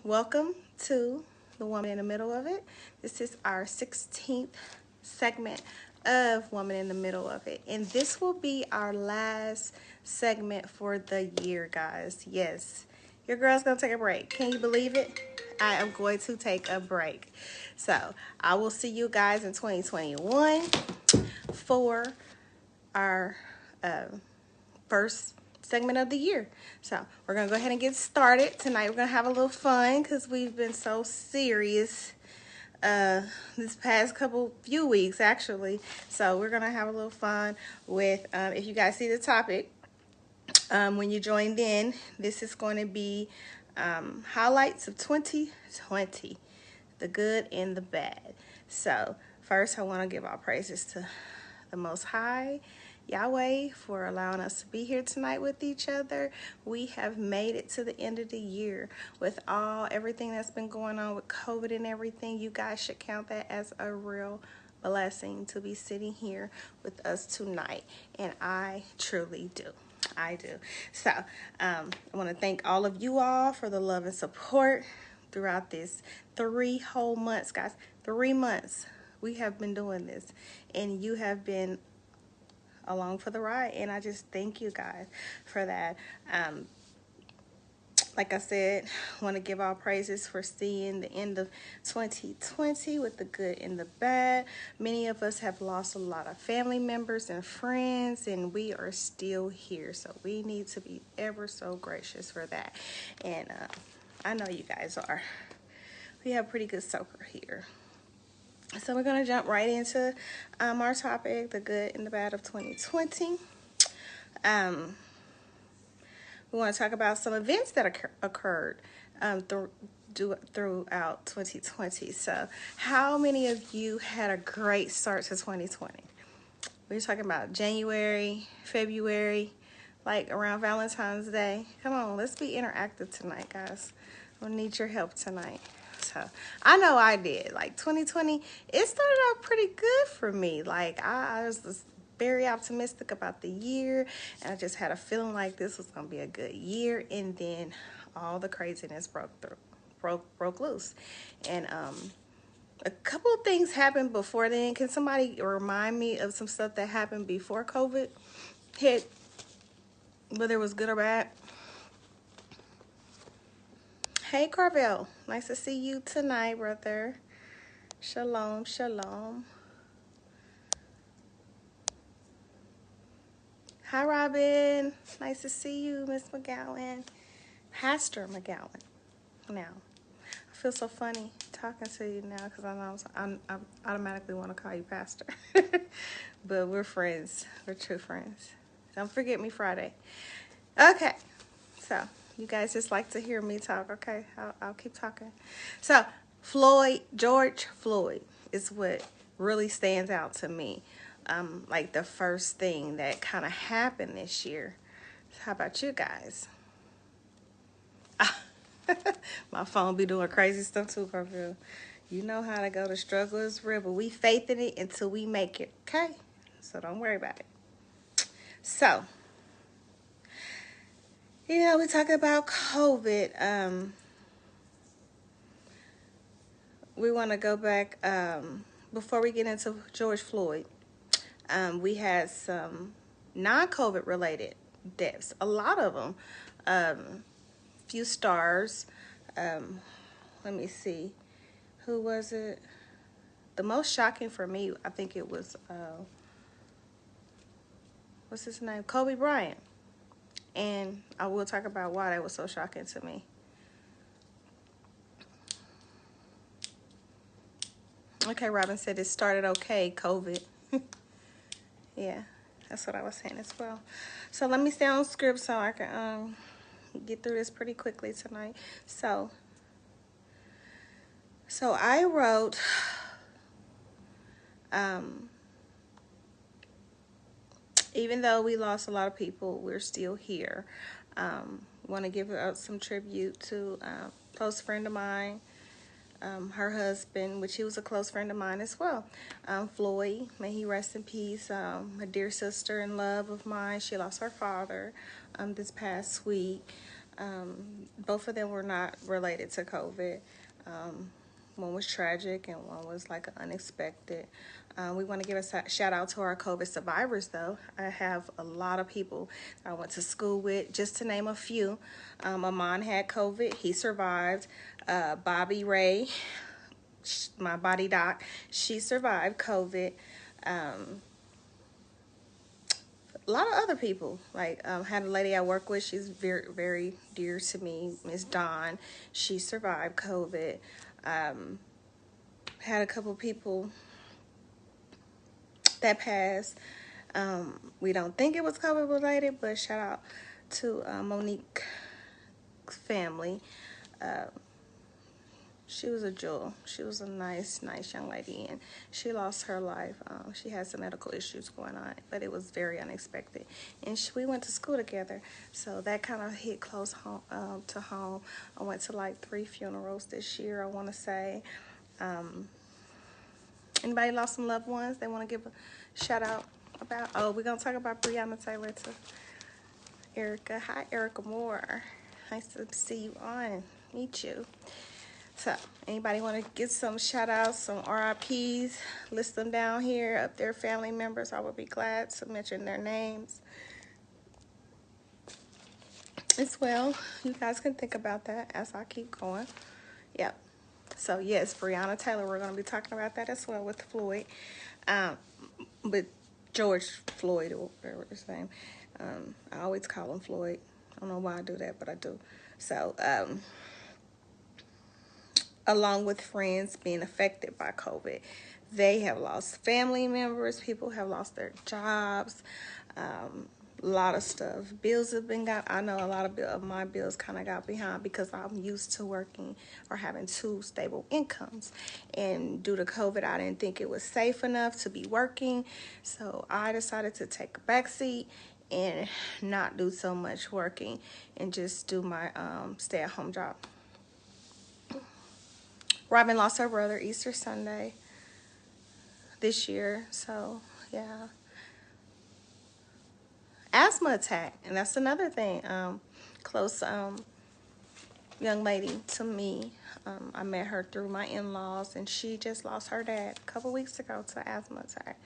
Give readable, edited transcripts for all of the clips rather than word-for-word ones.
Welcome to the Woman in the Middle of It. This is our 16th segment of Woman in the Middle of It. And this will be our last segment for the year, guys. Yes, your girl's going to take a break. Can you believe it? I am going to take a break. So I will see you guys in 2021 for our first segment of the year. So we're gonna go ahead and get started. Tonight we're gonna have a little fun because we've been so serious this past few weeks actually. So we're gonna have a little fun with if you guys see the topic when you joined in, this is going to be highlights of 2020, the good and the bad. So first I want to give all praises to the Most High, Yahweh, for allowing us to be here tonight with each other. We have made it to the end of the year with everything that's been going on with COVID and everything. You guys should count that as a real blessing to be sitting here with us tonight, and I truly do. I do. So I want to thank all of you all for the love and support throughout this 3 whole months, guys. 3 months we have been doing this, and you have been along for the ride, and I just thank you guys for that. Like I said, I want to give all praises for seeing the end of 2020 with the good and the bad. Many of us have lost a lot of family members and friends, and we are still here. So we need to be ever so gracious for that. And I know you guys are. We have pretty good soaker here. So we're going to jump right into our topic, the good and the bad of 2020. We want to talk about some events that occurred throughout 2020. So how many of you had a great start to 2020? We're talking about January, February, like around Valentine's Day. Come on, let's be interactive tonight, guys. We'll need your help tonight. So I know I did. Like 2020, it started out pretty good for me. Like I was very optimistic about the year, and I just had a feeling like this was gonna be a good year. And then all the craziness broke loose, and a couple of things happened before then. Can somebody remind me of some stuff that happened before COVID hit, whether it was good or bad? Hey, Carvel. Nice to see you tonight, brother. Shalom, shalom. Hi, Robin. Nice to see you, Miss McGowan. Pastor McGowan. Now, I feel so funny talking to you now because I automatically want to call you Pastor. But we're friends. We're true friends. Don't forget me Friday. Okay. So, you guys just like to hear me talk. Okay, I'll keep talking. So, George Floyd is what really stands out to me. Like the first thing that kind of happened this year. How about you guys? My phone be doing crazy stuff too, Carville. You know how to go. The struggle is real, but we faith in it until we make it. Okay, so don't worry about it. So, we talk about COVID. We want to go back before we get into George Floyd. We had some non-COVID related deaths. A lot of them. Few stars. Let me see. Who was it? The most shocking for me, I think it was, what's his name? Kobe Bryant. And I will talk about why that was so shocking to me. Okay, Robin said it started okay, COVID. Yeah, that's what I was saying as well. So let me stay on script so I can get through this pretty quickly tonight. So I wrote even though we lost a lot of people, we're still here. Want to give some tribute to a close friend of mine, her husband, which he was a close friend of mine as well. Floyd, may he rest in peace. A dear sister and love of mine. She lost her father this past week. Both of them were not related to COVID. One was tragic and one was like unexpected. We want to give a shout out to our COVID survivors, though. I have a lot of people I went to school with, just to name a few. Amon had COVID. He survived. Bobby Ray, my body doc, she survived COVID. A lot of other people, like had a lady I work with, she's very, very dear to me, Miss Dawn. She survived COVID. Had a couple people that passed. We don't think it was COVID related, but shout out to Monique's family. She was a jewel. She was a nice young lady, and she lost her life. She had some medical issues going on, but it was very unexpected. And we went to school together, so that kind of hit close home to home. I went to like 3 funerals this year, I want to say. Anybody lost some loved ones they want to give a shout out about? Oh, we're going to talk about Breonna Taylor to Erica. Hi, Erica Moore. Nice to see you on. Meet you. So, anybody want to give some shout outs, some RIPs, list them down here, up their family members? I would be glad to mention their names as well. You guys can think about that as I keep going. Yep. So, yes, Breonna Taylor, we're going to be talking about that as well with Floyd, with George Floyd, or whatever his name. I always call him Floyd. I don't know why I do that, but I do. So, along with friends being affected by COVID, they have lost family members. People have lost their jobs. A lot of stuff. Bills have been got. I know a lot of my bills kind of got behind because I'm used to working or having 2 stable incomes. And due to COVID, I didn't think it was safe enough to be working. So I decided to take a back seat and not do so much working and just do my stay-at-home job. Robin lost her brother Easter Sunday this year, so yeah. Asthma attack, and that's another thing. Close young lady to me. I met her through my in-laws, and she just lost her dad a couple weeks ago to asthma attack,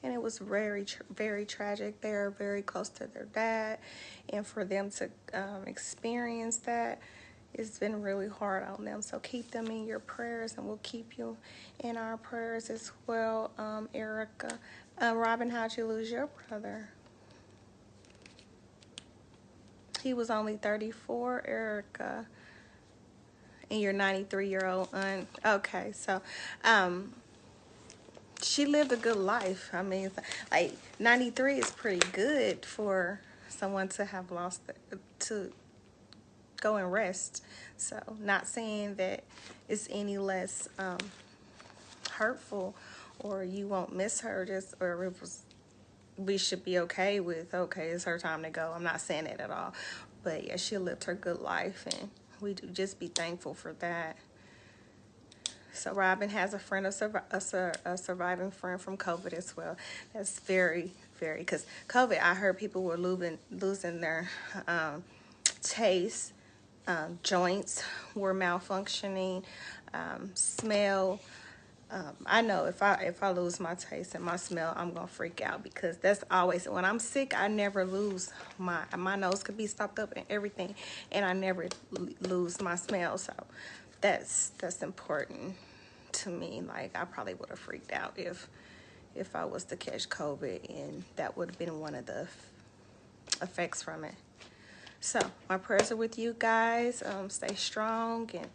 and it was very, very tragic. They're very close to their dad, and for them to experience that, it's been really hard on them. So keep them in your prayers, and we'll keep you in our prayers as well. Erica, Robin, how'd you lose your brother? He was only 34, Erica. And your 93-year-old aunt. Okay, so she lived a good life. I mean, like 93 is pretty good for someone to have lost, to go and rest. So not saying that it's any less hurtful or you won't miss her, just, or it was, we should be okay with, okay, it's her time to go. I'm not saying that at all. But yeah, she lived her good life, and we do just be thankful for that. So Robin has a friend, a surviving friend from COVID as well. That's very, very, because COVID, I heard people were losing their taste, joints were malfunctioning, smell. I know if I lose my taste and my smell, I'm gonna freak out, because that's always, when I'm sick, I never lose my nose could be stopped up and everything, and I never lose my smell. So that's important to me. Like, I probably would have freaked out if I was to catch COVID, and that would have been one of the effects from it. So my prayers are with you guys. Stay strong, and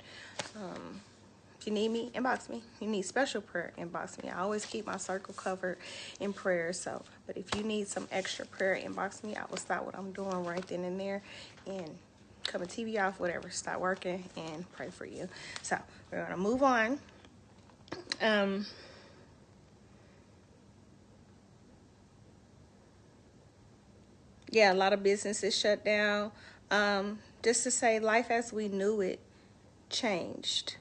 if you need me, inbox me. You need special prayer, inbox me. I always keep my circle covered in prayer. So, but if you need some extra prayer, inbox me. I will stop what I'm doing right then and there and cut my TV off, whatever, start working and pray for you. So we're gonna move on. Yeah, a lot of businesses shut down. Just to say, life as we knew it changed.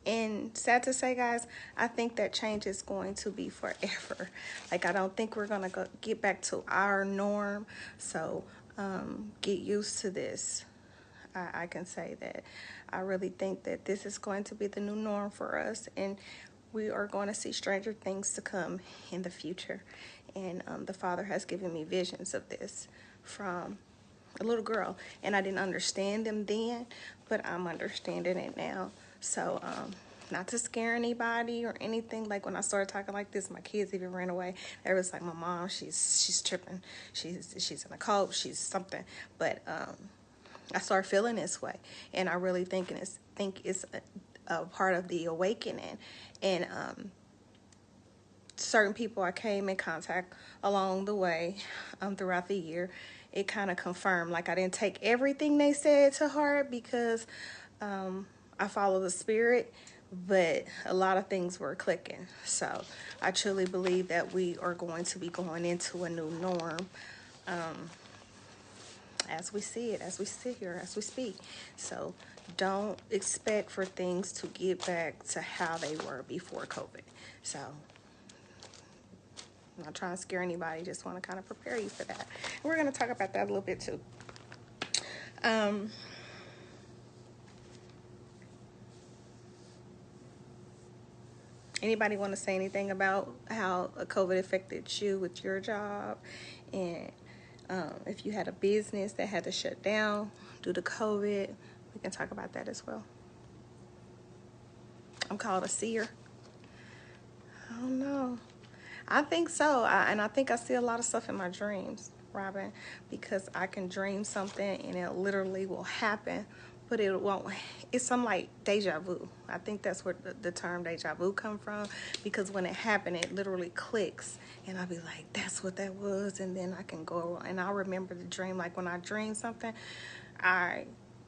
And sad to say, guys, I think that change is going to be forever. Like, I don't think we're going to get back to our norm. So get used to this. I can say that I really think that this is going to be the new norm for us, and we are going to see stranger things to come in the future. And the Father has given me visions of this from a little girl, and I didn't understand them then, but I'm understanding it now. So, not to scare anybody or anything. Like when I started talking like this, my kids even ran away. They was like, "My mom, she's tripping. She's in a cult. She's something." But I started feeling this way, and I really think it's a part of the awakening, and certain people I came in contact along the way throughout the year, it kind of confirmed. Like I didn't take everything they said to heart because I follow the spirit, but a lot of things were clicking. So I truly believe that we are going to be going into a new norm as we see it, as we sit here, as we speak. So don't expect for things to get back to how they were before COVID. So I'm not trying to scare anybody, just want to kind of prepare you for that. And we're going to talk about that a little bit too. Anybody want to say anything about how COVID affected you with your job, and if you had a business that had to shut down due to COVID? We can talk about that as well. I'm called a seer. I don't know. I think so. And I think I see a lot of stuff in my dreams, Robin, because I can dream something and it literally will happen, but it won't. It's some like deja vu. I think that's where the term deja vu come from, because when it happened, it literally clicks, and I'll be like, that's what that was, and then I can go and I'll remember the dream. Like when I dream something, I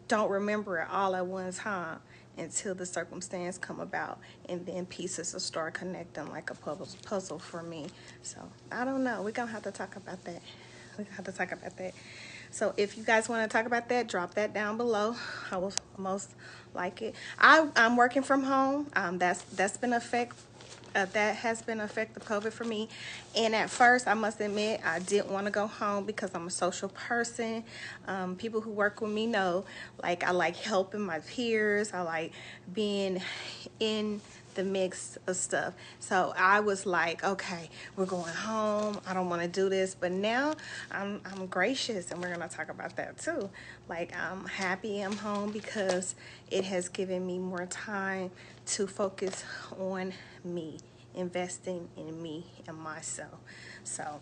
don't remember it all at one time until the circumstance come about, and then pieces will start connecting like a puzzle for me. So I don't know. We're gonna have to talk about that. We're gonna have to talk about that. So if you guys want to talk about that, drop that down below. I will most like it. I'm working from home. That's been that has been effective COVID for me. And at first, I must admit, I didn't want to go home because I'm a social person. People who work with me know, like, I like helping my peers. I like being in the mix of stuff. So I was like, okay, we're going home. I don't want to do this. But now I'm gracious, and we're going to talk about that too. Like, I'm happy I'm home because it has given me more time to focus on me, investing in me and myself. So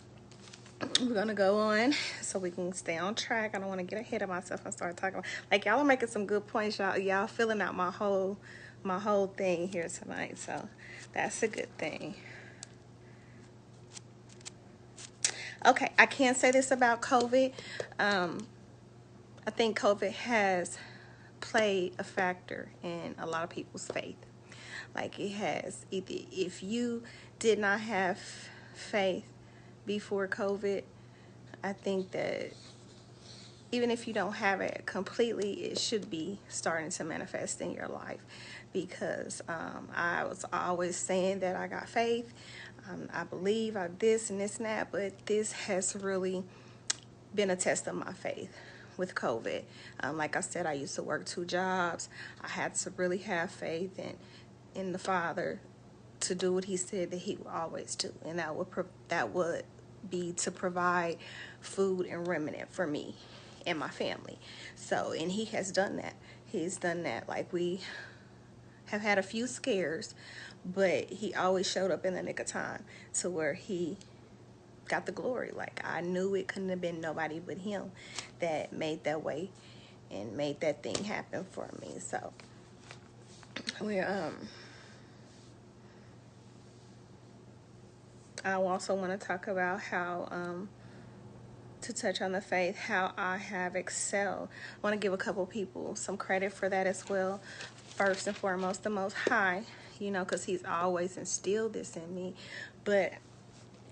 we're gonna go on so we can stay on track. I don't want to get ahead of myself and start talking like y'all are making some good points. Y'all filling out my whole thing here tonight, so that's a good thing. Okay, I can't say this about COVID. I think COVID has played a factor in a lot of people's faith. Like it has. If you did not have faith before COVID, I think that even if you don't have it completely, it should be starting to manifest in your life, because I was always saying that I got faith. I believe I this and this and that, but this has really been a test of my faith with COVID. Like I said, I used to work 2 jobs. I had to really have faith in the Father to do what he said that he would always do, and that would be to provide food and remnant for me and my family. So, and he has done that. He's done that. Like, we have had a few scares, but he always showed up in the nick of time to where he got the glory. Like, I knew it couldn't have been nobody but him that made that way and made that thing happen for me. So we're I also want to talk about how to touch on the faith, how I have excelled. I want to give a couple people some credit for that as well. First and foremost, the Most High, because he's always instilled this in me. But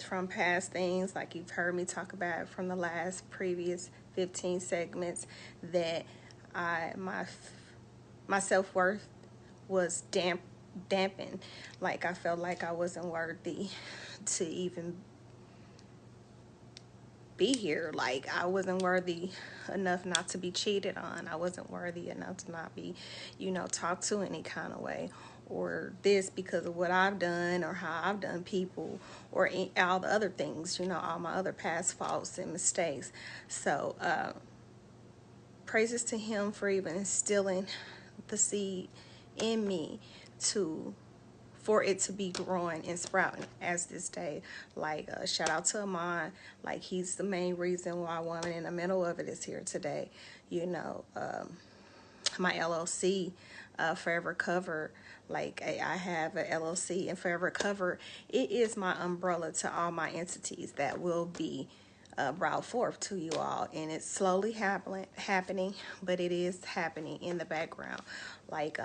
from past things, like you've heard me talk about from the last previous 15 segments, that my self-worth was dampened. Like, I felt like I wasn't worthy to even be here. Like, I wasn't worthy enough not to be cheated on. I wasn't worthy enough to not be, talked to any kind of way, or this because of what I've done or how I've done people, or all the other things, all my other past faults and mistakes. So, praises to him for even instilling the seed in me to for it to be growing and sprouting as this day. Like, shout out to Amon. Like, he's the main reason why Woman in the Middle of It is here today. My LLC, Forever Cover. Like, I have an LLC, and Forever Cover, it is my umbrella to all my entities that will be brought forth to you all, and it's slowly happening, but it is happening in the background. Like,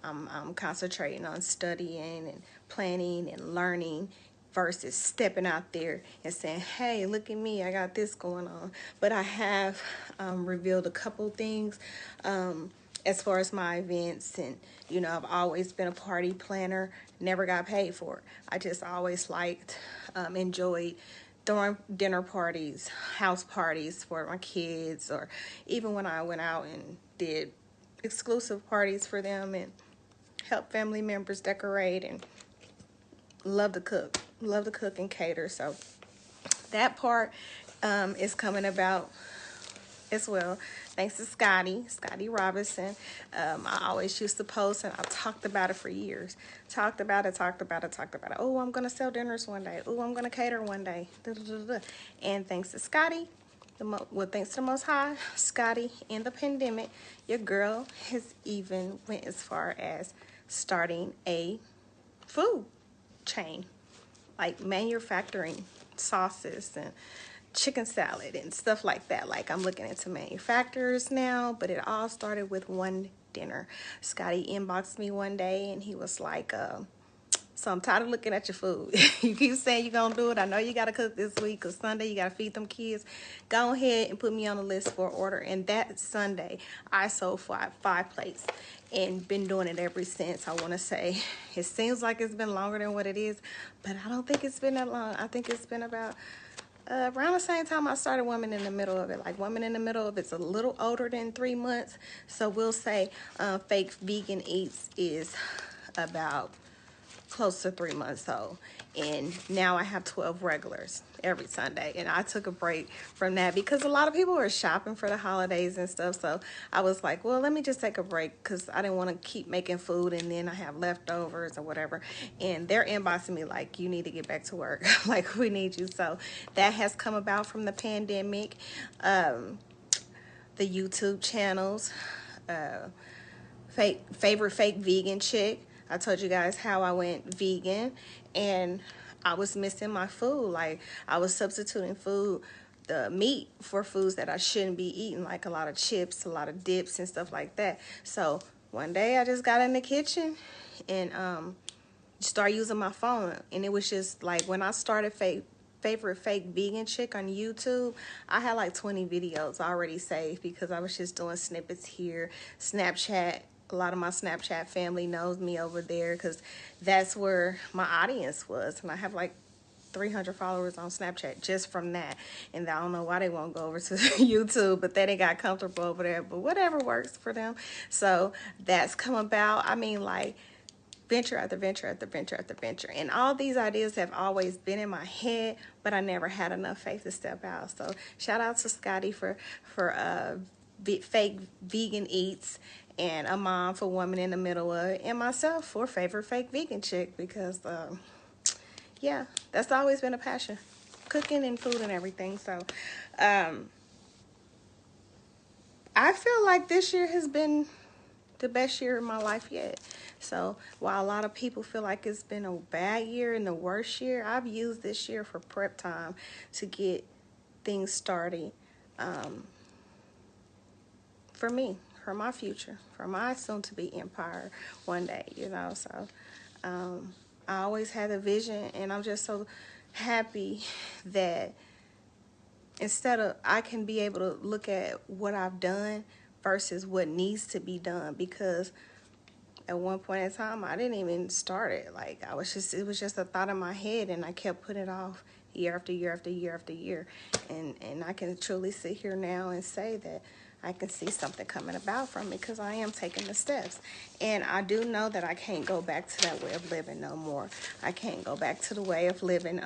I'm concentrating on studying and planning and learning versus stepping out there and saying, hey, look at me, I got this going on. But I have revealed a couple things as far as my events, and I've always been a party planner, never got paid for it. I just always liked, enjoyed throwing dinner parties, house parties for my kids, or even when I went out and did exclusive parties for them and help family members decorate, and love to cook and cater. So that part is coming about as well, thanks to Scotty Robinson. I always used to post, and I talked about it for years. Talked about it. Oh, I'm gonna sell dinners one day. Oh, I'm gonna cater one day. And thanks to Scotty, thanks to the Most High, Scotty, in the pandemic, your girl has even went as far as starting a food chain, like manufacturing sauces and chicken salad and stuff like that. Like, I'm looking into manufacturers now, but it all started with one dinner. Scotty inboxed me one day, and he was like, so I'm tired of looking at your food. You keep saying you're going to do it. I know you got to cook this week because Sunday you got to feed them kids. Go ahead and put me on the list for order. And that Sunday, I sold five plates and been doing it ever since. I want to say it seems like it's been longer than what it is, but I don't think it's been that long. I think it's been about around the same time I started Woman in the Middle of It. Like, Woman in the Middle of It's a little older than 3 months. So we'll say Fake Vegan Eats is about close to 3 months old, and now I have 12 regulars every Sunday. And I took a break from that because a lot of people are shopping for the holidays and stuff, so I was like, well, let me just take a break because I didn't want to keep making food and then I have leftovers or whatever. And they're inboxing me like, you need to get back to work. Like, we need you. So that has come about from the pandemic. The YouTube channels, favorite fake vegan chick. I told you guys how I went vegan, and I was missing my food. Like, I was substituting the meat for foods that I shouldn't be eating, like a lot of chips, a lot of dips and stuff like that. So one day I just got in the kitchen and started using my phone, and it was just like, when I started favorite fake vegan chick on YouTube, I had like 20 videos already saved because I was just doing snippets here. Snapchat, a lot of my Snapchat family knows me over there because that's where my audience was, and I have like 300 followers on Snapchat just from that. And I don't know why they won't go over to YouTube, but they didn't got comfortable over there, but whatever works for them. So that's come about. I mean, like, venture after venture after venture after venture. And all these ideas have always been in my head, but I never had enough faith to step out. So shout out to Scotty for Fake Vegan Eats, and a mom for Woman in the Middle of It, and myself for Favorite Fake Vegan Chick, because yeah, that's always been a passion, cooking and food and everything. So I feel like this year has been the best year of my life yet. So while a lot of people feel like it's been a bad year and the worst year, I've used this year for prep time to get things started for me, for my future, for my soon-to-be empire one day, So I always had a vision, and I'm just so happy that instead of, I can be able to look at what I've done versus what needs to be done, because at one point in time, I didn't even start it. Like, it was just a thought in my head, and I kept putting it off year after year after year after year. And I can truly sit here now and say that I can see something coming about from it because I am taking the steps. And I do know that I can't go back to that way of living no more. I can't go back to the way of living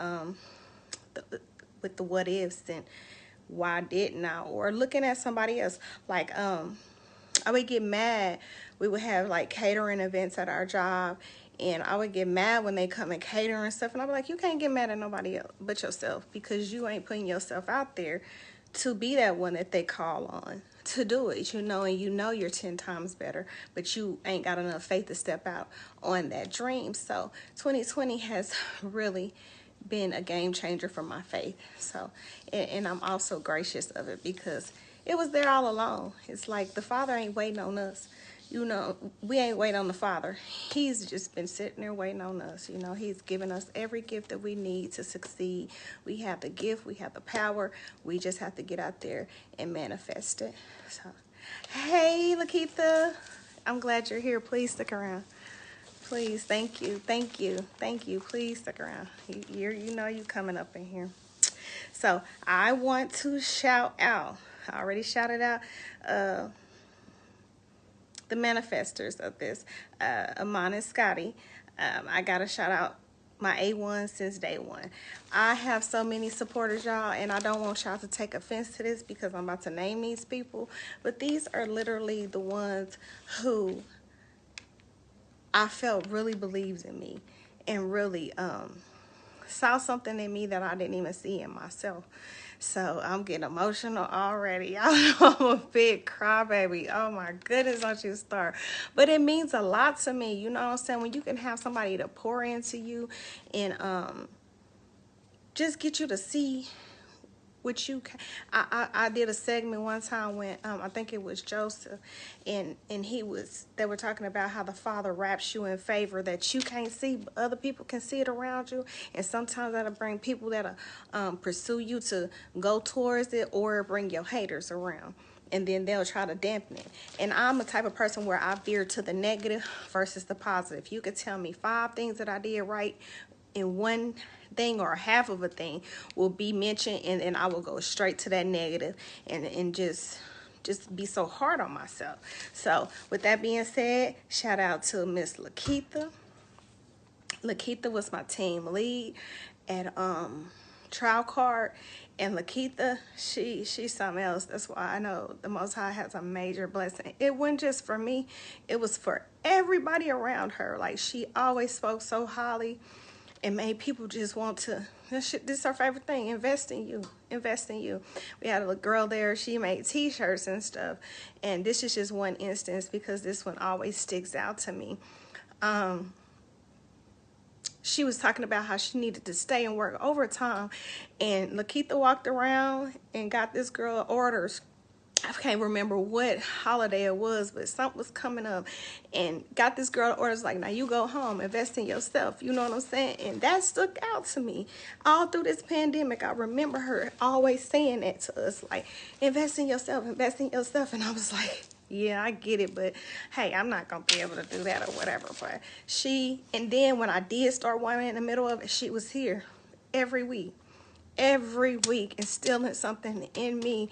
with the what ifs and why didn't I, or looking at somebody else. Like I would get mad. We would have like catering events at our job, and I would get mad when they come and cater and stuff, and I'd be like, you can't get mad at nobody else but yourself, because you ain't putting yourself out there to be that one that they call on to do it, and you know you're 10 times better, but you ain't got enough faith to step out on that dream. So 2020 has really been a game changer for my faith. So, and I'm also gracious of it because it was there all along. It's like the Father ain't waiting on us. We ain't waiting on the Father. He's just been sitting there waiting on us. He's given us every gift that we need to succeed. We have the gift, we have the power. We just have to get out there and manifest it. So, hey, Lakeitha, I'm glad you're here. Please stick around. Please, thank you. Please stick around. You coming up in here. So I want to shout out. I already shouted out the manifestors of this, Amon and Scotty. I got to shout out my A1 since day one. I have so many supporters, y'all, and I don't want y'all to take offense to this because I'm about to name these people, but these are literally the ones who I felt really believed in me and really saw something in me that I didn't even see in myself. So I'm getting emotional already. Y'all know I'm a big crybaby. Oh my goodness, don't you start. But it means a lot to me. You know what I'm saying? When you can have somebody to pour into you and just get you to see what you can. I did a segment one time when I think it was Joseph, and they were talking about how the Father wraps you in favor that you can't see, but other people can see it around you, and sometimes that'll bring people that'll pursue you to go towards it, or bring your haters around, and then they'll try to dampen it. And I'm the type of person where I veer to the negative versus the positive. You could tell me 5 things that I did right in one thing, or half of a thing will be mentioned, and then I will go straight to that negative and just be so hard on myself. So with that being said, shout out to Miss Lakeitha. Lakeitha was my team lead at Trial Card, and Lakeitha, she's something else. That's why I know the Most High has a major blessing. It wasn't just for me, it was for everybody around her. Like, she always spoke so highly and made people just want to, this is her favorite thing, invest in you. We had a girl there, she made t-shirts and stuff, and this is just one instance because this one always sticks out to me. She was talking about how she needed to stay and work overtime, and Lakeitha walked around and got this girl orders. I can't remember what holiday it was, but something was coming up, and got this girl orders like, now you go home, invest in yourself. You know what I'm saying? And that stuck out to me all through this pandemic. I remember her always saying that to us, like, invest in yourself. And I was like, yeah, I get it, but hey, I'm not gonna be able to do that or whatever. But and then when I did start Women in the Middle of it, she was here every week, instilling something in me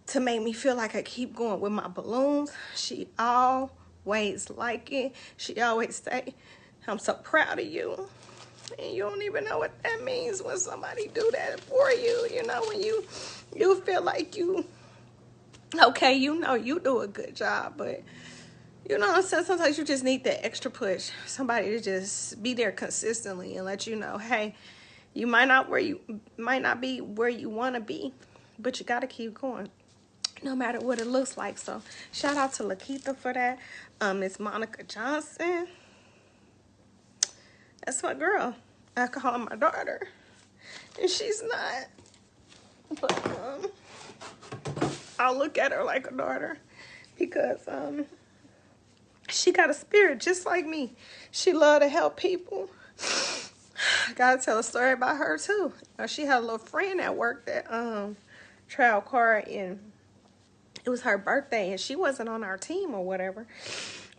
to make me feel like I keep going with my balloons. She always like it. She always say, I'm so proud of you. And you don't even know what that means when somebody do that for you. When you feel like you do a good job, but you know what I'm saying? Sometimes you just need that extra push. Somebody to just be there consistently and let you know, hey, you might not be where you want to be, but you got to keep going, no matter what it looks like. So shout out to Lakeitha for that. Miss Monica Johnson, that's my girl. I call her my daughter, and she's not, but I'll look at her like a daughter because she got a spirit just like me. She love to help people. I gotta tell a story about her too. She had a little friend that worked at Trial Card, and it was her birthday, and she wasn't on our team or whatever,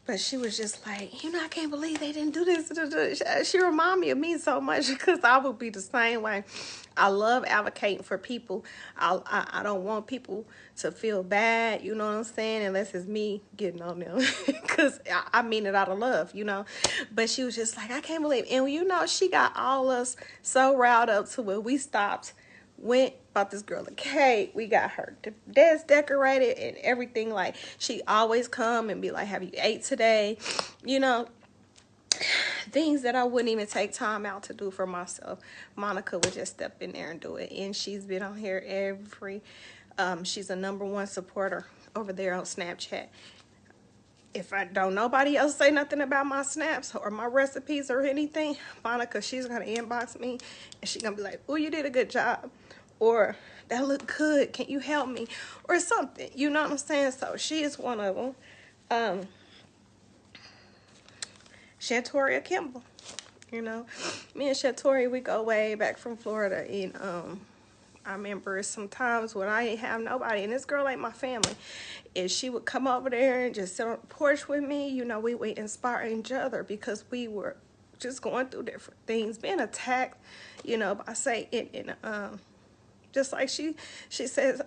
But she was just like, you know, I can't believe they didn't do this. She reminded me of me so much because I would be the same way. I love advocating for people. I don't want people to feel bad, you know what I'm saying, unless it's me getting on them. Because I mean it out of love, you know. But she was just like, I can't believe. And, you know, she got all us so riled up to where we stopped, went, bought this girl a cake. We got her desk decorated and everything. Like, she always come and be like, have you ate today? You know, things that I wouldn't even take time out to do for myself. Monica would just step in there and do it. And she's been on here she's a #1 supporter over there on Snapchat. If I don't nobody else say nothing about my snaps or my recipes or anything, Monica, she's going to inbox me and she's going to be like, oh, you did a good job. Or that looked good. Can you help me? Or something. You know what I'm saying? So she is one of them. Shantoria Kimball. You know, me and Shantoria, we go way back from Florida. And I remember sometimes when I ain't have nobody, and this girl ain't my family, and she would come over there and just sit on the porch with me. You know, we would inspire each other because we were just going through different things, being attacked, you know, by Satan. And just like she says,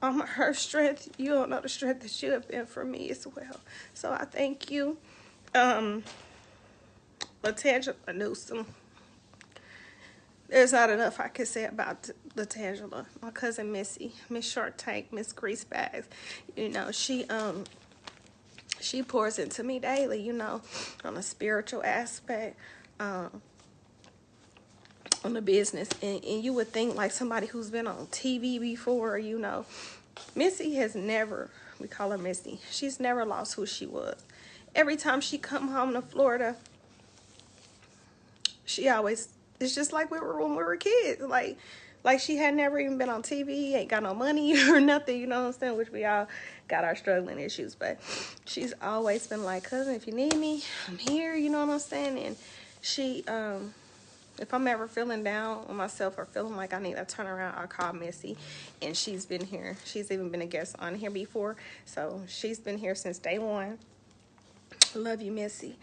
I'm her strength. You don't know the strength that you have been for me as well. So I thank you. LaTangela Newsom. There's not enough I can say about LaTangela. My cousin Missy, Miss Short Tank, Miss Greasebags. You know, she pours into me daily, you know, on a spiritual aspect, on the business. And you would think like somebody who's been on TV before, you know. Missy has never, we call her Missy, she's never lost who she was. Every time she come home to Florida, she always, it's just like when we were kids. Like she had never even been on TV, ain't got no money or nothing, you know what I'm saying? Which we all got our struggling issues. But she's always been like, cousin, if you need me, I'm here, you know what I'm saying? And she, if I'm ever feeling down on myself or feeling like I need to turn around, I'll call Missy. And she's been here. She's even been a guest on here before. So she's been here since day one. Love you, Missy.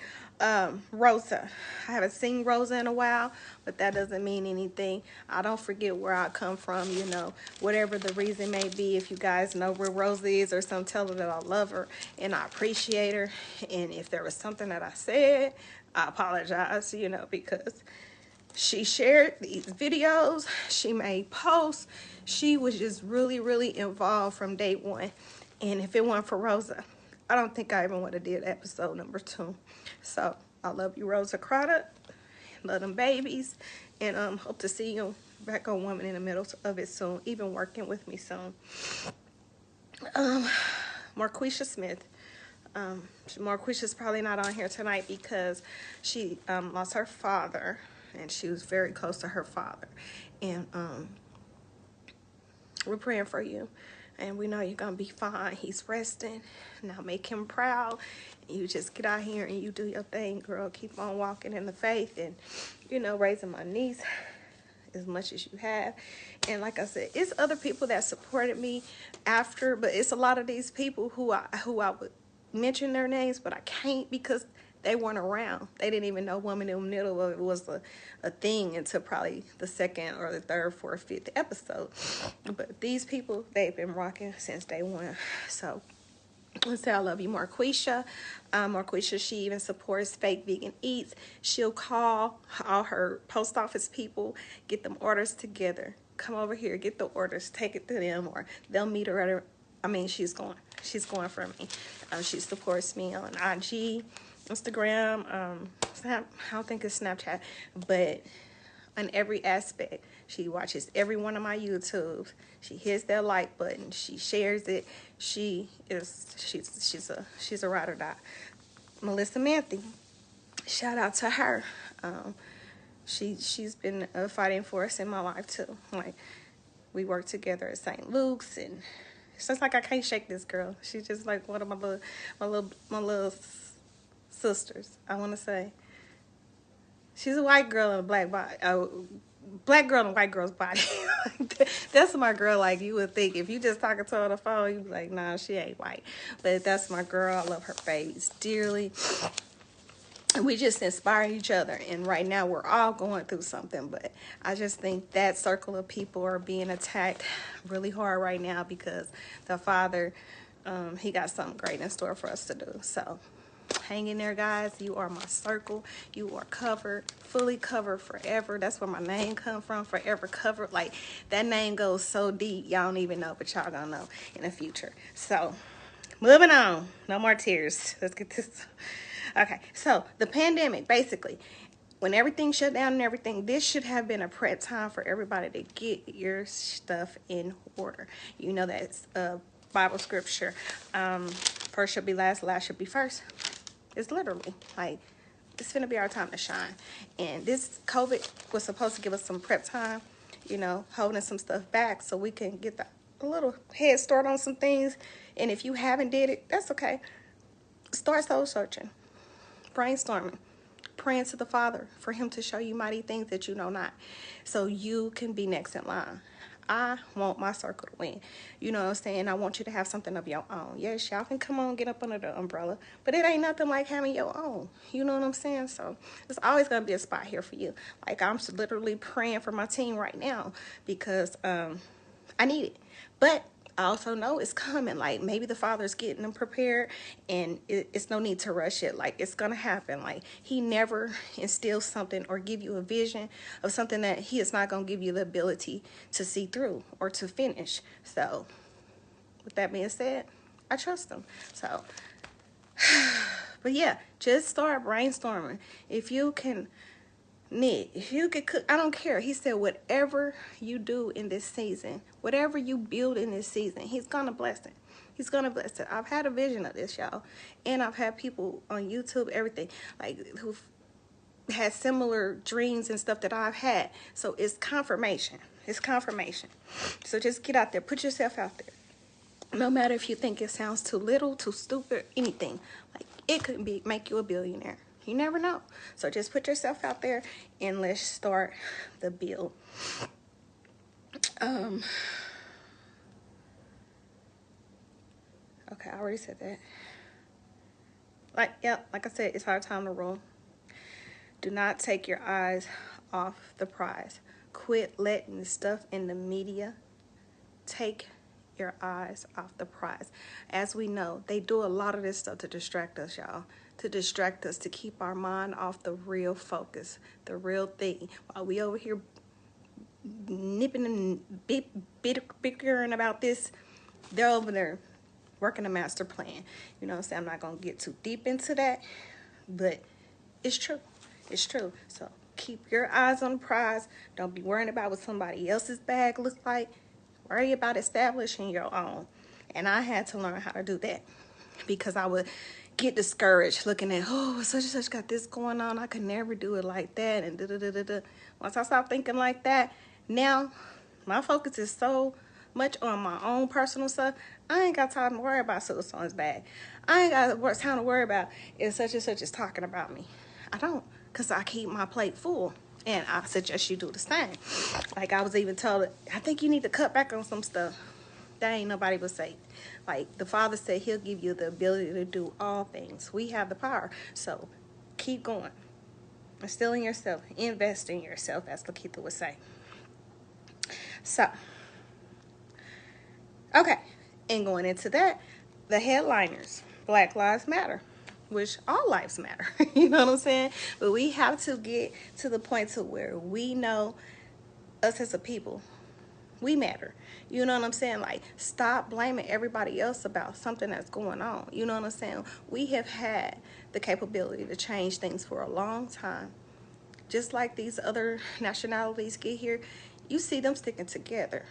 Rosa. I haven't seen Rosa in a while, but that doesn't mean anything. I don't forget where I come from, you know, whatever the reason may be. If you guys know where Rosa is or something, tell her that I love her and I appreciate her. And if there was something that I said, I apologize, you know, because she shared these videos. She made posts. She was just really, really involved from day one. And if it weren't for Rosa, I don't think I even would have did episode #2. So I love you, Rosa Crowder. Love them babies. And hope to see you back on Woman in the Middle of it soon. Even working with me soon. Marquisha Smith. Marquisha's probably not on here tonight because she lost her father. And she was very close to her father. And we're praying for you. And we know you're going to be fine. He's resting. Now make him proud. You just get out here and you do your thing, girl. Keep on walking in the faith and, you know, raising my niece as much as you have. And like I said, it's other people that supported me after, but it's a lot of these people who I would mention their names, but I can't because they weren't around. They didn't even know Woman in the Middle of it was a thing until probably the second or the third, fourth, fifth episode. But these people, they've been rocking since day one. So let's say I love you, Marquisha. Marquisha, she even supports Fake Vegan Eats. She'll call all her post office people, get them orders together. Come over here, get the orders, take it to them, or they'll meet her at her. I mean, she's going for me. She supports me on IG, Instagram, I don't think it's Snapchat, but on every aspect. She watches every one of my YouTubes. She hits that like button. She shares it. She's a ride or die. Melissa Manthe, shout out to her. She's been fighting for us in my life too. Like, we work together at St. Luke's, and it's just like I can't shake this girl. She's just like one of my little sisters, I want to say. She's a white girl in a black body. black girl and white girl's body. That's my girl. Like, you would think if you just talking to her on the phone, you'd be like, nah, she ain't white. But that's my girl. I love her face dearly. And we just inspire each other. And right now we're all going through something, but I just think that circle of people are being attacked really hard right now because the Father, he got something great in store for us to do. So hang in there, guys. You are my circle. You are covered, fully covered forever. That's where my name come from, forever covered. Like, that name goes so deep, y'all don't even know, but y'all gonna know in the future. So moving on. No more tears. Let's get this. Okay, so the pandemic, basically, when everything shut down and everything, this should have been a prep time for everybody to get your stuff in order. You know that's Bible scripture. First should be last, last should be first. It's literally like, it's gonna be our time to shine. And this COVID was supposed to give us some prep time, you know, holding some stuff back so we can get a little head start on some things. And if you haven't did it, that's okay. Start soul searching, brainstorming, praying to the Father for him to show you mighty things that you know not, so you can be next in line. I want my circle to win. You know what I'm saying? I want you to have something of your own. Yes, y'all can come on, get up under the umbrella, but it ain't nothing like having your own. You know what I'm saying? So there's always going to be a spot here for you. Like, I'm literally praying for my team right now because I need it. But I also know it's coming. Like, maybe the Father's getting them prepared, and it's no need to rush it. Like, it's gonna happen. Like, he never instills something or give you a vision of something that he is not gonna give you the ability to see through or to finish. So with that being said, I trust him. So but yeah, just start brainstorming. If you can knit, if you could cook, I don't care. He said whatever you do in this season, whatever you build in this season, he's gonna bless it. He's gonna bless it. I've had a vision of this, y'all, and I've had people on YouTube, everything, like, who've had similar dreams and stuff that I've had. So it's confirmation. It's confirmation. So just get out there, put yourself out there. No matter if you think it sounds too little, too stupid, anything, like, it could be make you a billionaire. You never know. So just put yourself out there and let's start the build. Okay, I already said that. Like I said, it's our time to roll. Do not take your eyes off the prize. Quit letting the stuff in the media take your eyes off the prize. As we know, they do a lot of this stuff to distract us, y'all. To distract us, to keep our mind off the real focus, the real thing. While we over here nipping and bickering about this, they're over there working a master plan. You know what I'm saying? I'm not going to get too deep into that, but it's true. It's true. So keep your eyes on the prize. Don't be worrying about what somebody else's bag looks like. Worry about establishing your own. And I had to learn how to do that because I would get discouraged looking at, oh, such and such got this going on. I could never do it like that. And da-da-da-da-da. Once I stopped thinking like that, now my focus is so much on my own personal stuff. I ain't got time to worry about so-and-so's bag. I ain't got time to worry about if such and such is talking about me. I don't, because I keep my plate full. And I suggest you do the same. Like, I was even told, I think you need to cut back on some stuff. That ain't nobody but say. Like, the Father said he'll give you the ability to do all things. We have the power. So keep going. Instill in yourself. Invest in yourself, as Lakeitha would say. So, okay. And going into that, the headliners. Black Lives Matter. Which all lives matter. You know what I'm saying? But we have to get to the point to where we know us as a people, we matter. You know what I'm saying? Like, stop blaming everybody else about something that's going on. You know what I'm saying? We have had the capability to change things for a long time. Just like these other nationalities get here, you see them sticking together.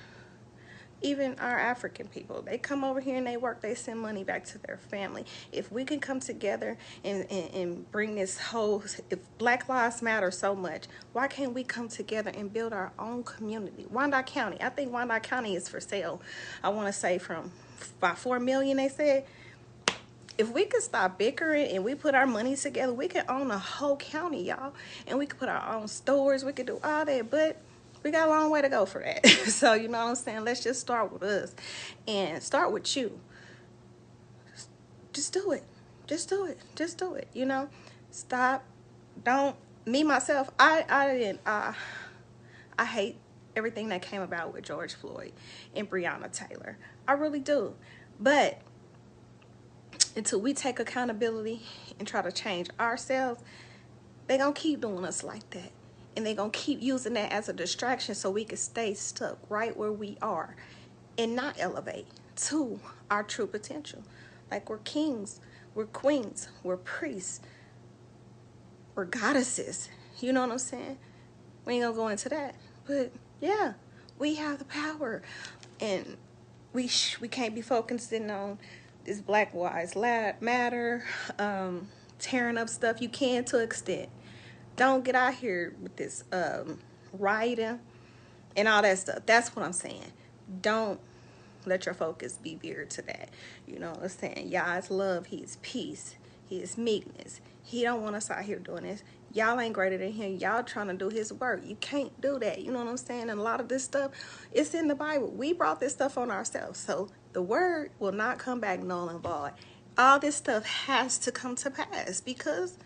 Even our African people, they come over here and they work, they send money back to their family. If we can come together and bring this whole, if Black Lives Matter so much, why can't we come together and build our own community? Wyandotte County, I think Wyandotte County is for sale. I want to say from by 4 million, they said. If we could stop bickering and we put our money together, we could own a whole county, y'all. And we could put our own stores, we could do all that, but We got a long way to go for that. So, you know what I'm saying? Let's just start with us and start with you. Just do it. Just do it. Just do it. You know, stop. Don't. Me myself. I didn't. I hate everything that came about with George Floyd and Breonna Taylor. I really do. But until we take accountability and try to change ourselves, they gonna keep doing us like that. And they gonna keep using that as a distraction so we can stay stuck right where we are and not elevate to our true potential. Like, we're kings, we're queens, we're priests, we're goddesses. You know what I'm saying? We ain't gonna go into that. But yeah, we have the power. And we can't be focusing on this Black Lives Matter, tearing up stuff. You can, to an extent. Don't get out here with this rioting and all that stuff. That's what I'm saying. Don't let your focus be veered to that. You know what I'm saying? Yah is love. He is peace. He is meekness. He don't want us out here doing this. Y'all ain't greater than him. Y'all trying to do his work. You can't do that. You know what I'm saying? And a lot of this stuff, it's in the Bible. We brought this stuff on ourselves. So the word will not come back null and void. All this stuff has to come to pass because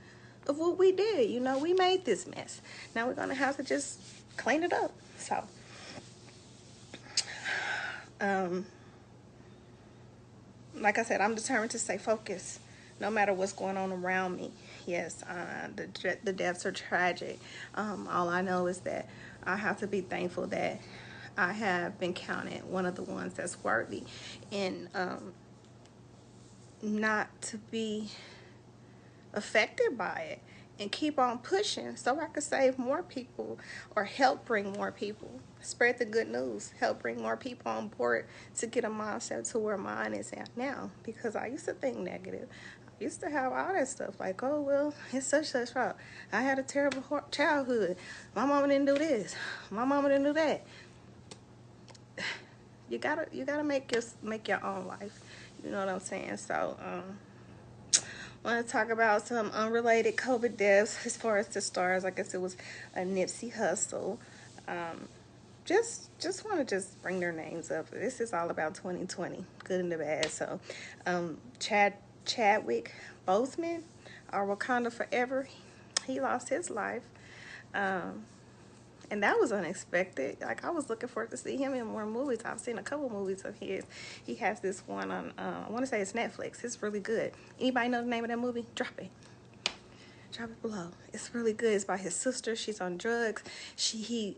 of what we did. You know, we made this mess. Now we're going to have to just clean it up. So, like I said, I'm determined to stay focused no matter what's going on around me. Yes, the deaths are tragic. All I know is that I have to be thankful that I have been counted one of the ones that's worthy, and not to be affected by it, and keep on pushing so I could save more people or help bring more people. Spread the good news. Help bring more people on board to get a mindset to where mine is at now. Because I used to think negative. I used to have all that stuff like, oh, well, it's such fault. I had a terrible childhood. My mama didn't do this. My mama didn't do that. You gotta make your own life. You know what I'm saying? So, I want to talk about some unrelated COVID deaths. As far as the stars, I guess it was a Nipsey Hussle. Just want to just bring their names up. This is all about 2020, good and the bad. So, Chadwick Boseman, or Wakanda Forever, he lost his life. And that was unexpected. Like, I was looking forward to see him in more movies. I've seen a couple movies of his. He has this one on, I want to say it's Netflix. It's really good. Anybody know the name of that movie? Drop it. Drop it below. It's really good. It's by his sister. She's on drugs. He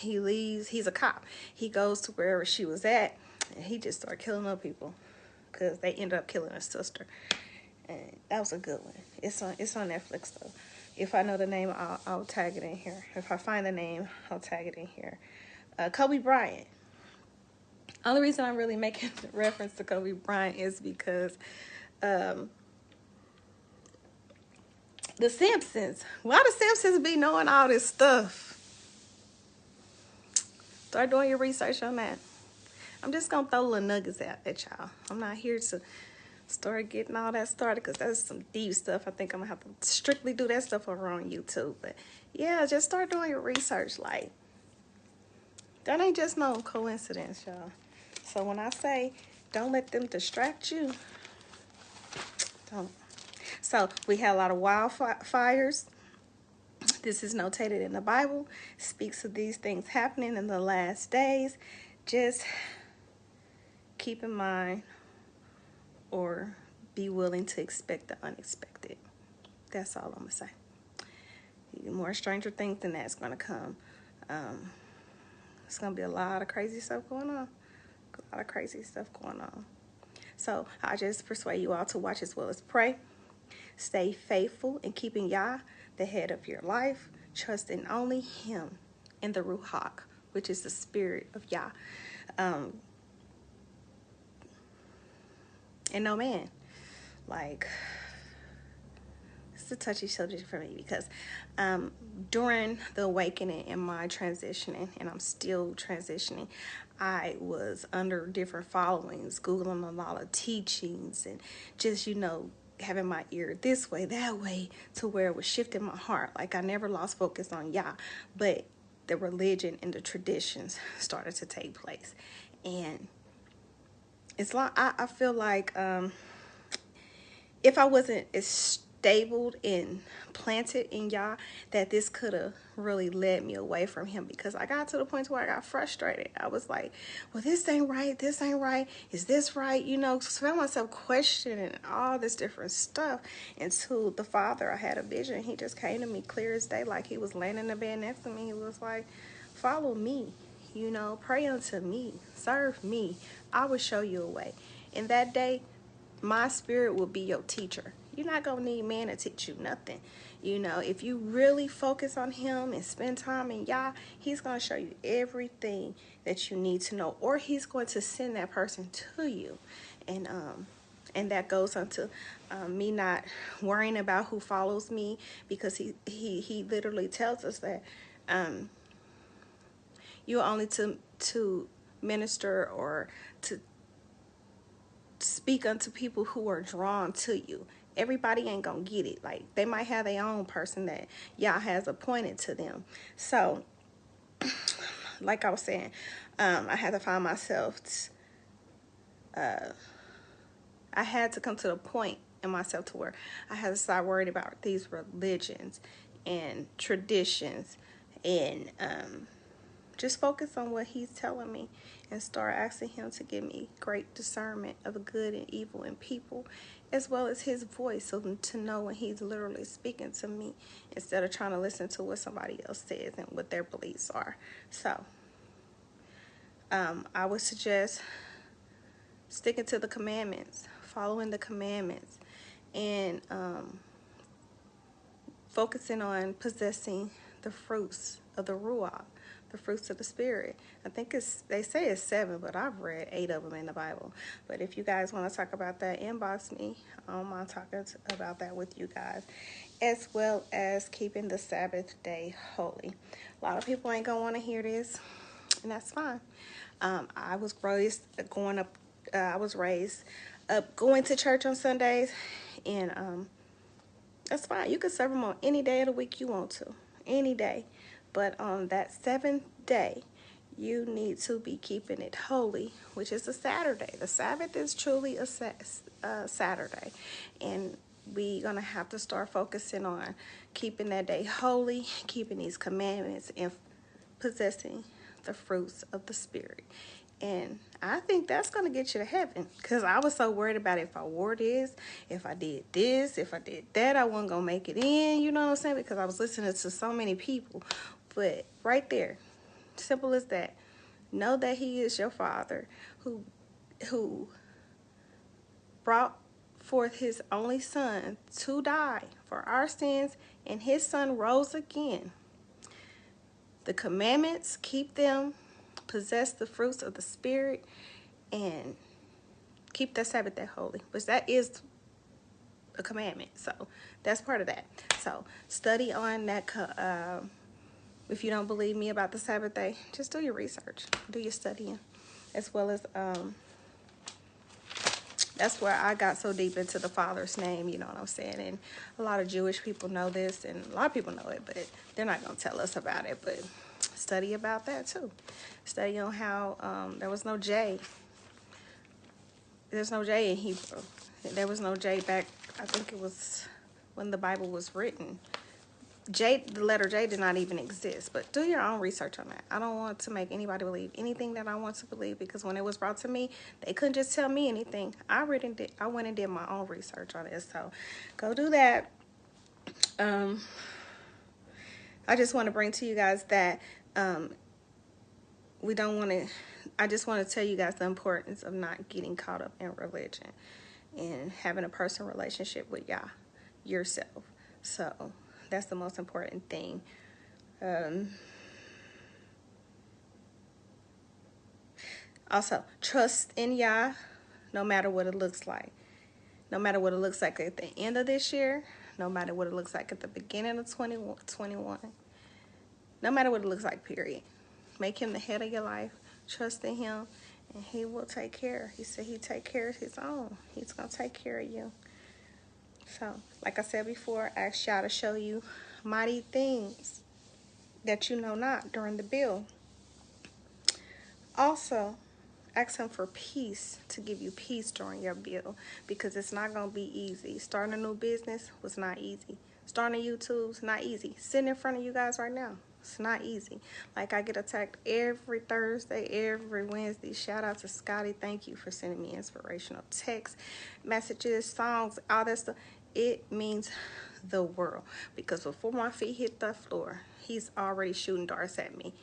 leaves. He's a cop. He goes to wherever she was at, and he just started killing other people because they ended up killing his sister. And that was a good one. It's on Netflix though. If I know the name, I'll tag it in here. If I find the name, I'll tag it in here. Kobe Bryant. Only reason I'm really making reference to Kobe Bryant is because the Simpsons. Why the Simpsons be knowing all this stuff? Start doing your research on that. I'm just going to throw little nuggets out at y'all. I'm not here to start getting all that started because that's some deep stuff. I think I'm going to have to strictly do that stuff over on YouTube. But yeah, just start doing your research. Like, that ain't just no coincidence, y'all. So when I say don't let them distract you, don't. So we had a lot of wildfires. This is notated in the Bible. Speaks of these things happening in the last days. Just keep in mind or be willing to expect the unexpected. That's all I'm going to say. More stranger things than that's going to come. It's going to be a lot of crazy stuff going on. A lot of crazy stuff going on. So I just persuade you all to watch as well as pray. Stay faithful in keeping Yah the head of your life. Trust in only Him and the Ruach, which is the spirit of Yah. And no man. Like, it's a touchy subject for me because during the awakening and my transitioning, and I'm still transitioning, I was under different followings, Googling a lot of teachings and just, having my ear this way, that way, to where it was shifting my heart. Like, I never lost focus on Yah, but the religion and the traditions started to take place. And it's like I feel like if I wasn't as stable and planted in Yah, that this could have really led me away from him, because I got to the point where I got frustrated. I was like, well, this ain't right, is this right? You know, so I found myself questioning all this different stuff. And to the Father, I had a vision. He just came to me clear as day, like he was laying in the bed next to me. He was like, follow me, you know, pray unto me, serve me. I will show you a way. And that day, my spirit will be your teacher. You're not going to need man to teach you nothing. You know, if you really focus on him and spend time in Yah, he's going to show you everything that you need to know, or he's going to send that person to you. And that goes on to me not worrying about who follows me, because he literally tells us that you're only to minister or to speak unto people who are drawn to you. Everybody ain't gonna get it. Like, they might have their own person that Yah has appointed to them. So, like I was saying, I had to find myself. I had to come to the point in myself to where I had to start worried about these religions and traditions, and just focus on what he's telling me, and start asking him to give me great discernment of good and evil in people, as well as his voice, so to know when he's literally speaking to me, instead of trying to listen to what somebody else says and what their beliefs are. So I would suggest sticking to the commandments, following the commandments, and focusing on possessing the fruits of the Ruach, the fruits of the Spirit. I think they say it's 7, but I've read 8 of them in the Bible. But if you guys want to talk about that, inbox me. I don't mind talking about that with you guys, as well as keeping the Sabbath day holy. A lot of people ain't going to want to hear this, and that's fine. I was raised up going to church on Sundays, and that's fine. You can serve them on any day of the week you want to, any day. But on that 7th day, you need to be keeping it holy, which is a Saturday. The Sabbath is truly a Saturday. And we're going to have to start focusing on keeping that day holy, keeping these commandments, and possessing the fruits of the Spirit. And I think that's going to get you to heaven, because I was so worried about if I wore this, if I did this, if I did that, I wasn't going to make it in, you know what I'm saying, because I was listening to so many people. But right there, simple as that, know that he is your Father who brought forth his only Son to die for our sins, and his Son rose again. The commandments, keep them, possess the fruits of the Spirit, and keep that Sabbath day holy, which that is a commandment. So that's part of that. So study on that. If you don't believe me about the Sabbath day, just do your research, do your studying, as well as that's where I got so deep into the Father's name, you know what I'm saying? And a lot of Jewish people know this, and a lot of people know it, but they're not going to tell us about it. But study about that too. Study on how there was no J. There's no J in Hebrew. There was no J back, I think it was when the Bible was written. J, the letter J did not even exist. But do your own research on that. I don't want to make anybody believe anything that I want to believe, because when it was brought to me, they couldn't just tell me anything. I went and did my own research on it. So go do that. I just want to bring to you guys that we don't want to, I just want to tell you guys the importance of not getting caught up in religion and having a personal relationship with Yah yourself. So that's the most important thing. Also, trust in Yah no matter what it looks like. No matter what it looks like at the end of this year, no matter what it looks like at the beginning of 2021, no matter what it looks like, period. Make him the head of your life. Trust in him, and he will take care. He said he'd take care of his own. He's going to take care of you. So, like I said before, I asked y'all to show you mighty things that you know not during the bill. Also, ask him for peace, to give you peace during your bill, because it's not going to be easy. Starting a new business was not easy. Starting a YouTube's not easy. Sitting in front of you guys right now, it's not easy. Like, I get attacked every Thursday, every Wednesday. Shout out to Scotty. Thank you for sending me inspirational texts, messages, songs, all that stuff. It means the world, because before my feet hit the floor, he's already shooting darts at me.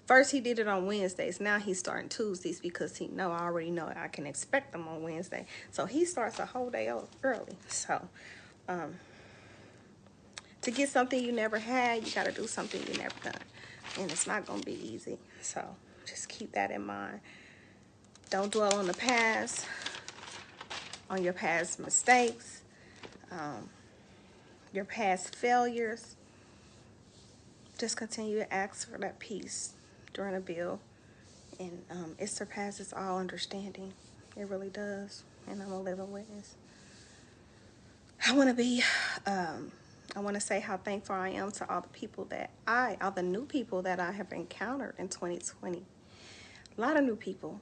First, he did it on Wednesdays. Now he's starting Tuesdays, because he know I already know I can expect them on Wednesday. So he starts a whole day early. So to get something you never had, you got to do something you never done. And it's not going to be easy. So just keep that in mind. Don't dwell on the past, on your past mistakes, your past failures. Just continue to ask for that peace during a bill. And it surpasses all understanding. It really does. And I'm a living witness. I want to say how thankful I am to all the people all the new people that I have encountered in 2020. A lot of new people.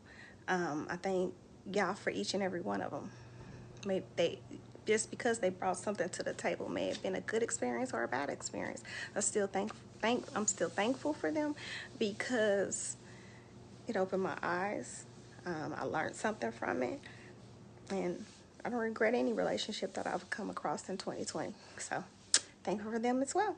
I thank y'all for each and every one of them. Just because they brought something to the table, may have been a good experience or a bad experience. I'm still thankful for them, because it opened my eyes. I learned something from it, and I don't regret any relationship that I've come across in 2020. So, thankful for them as well.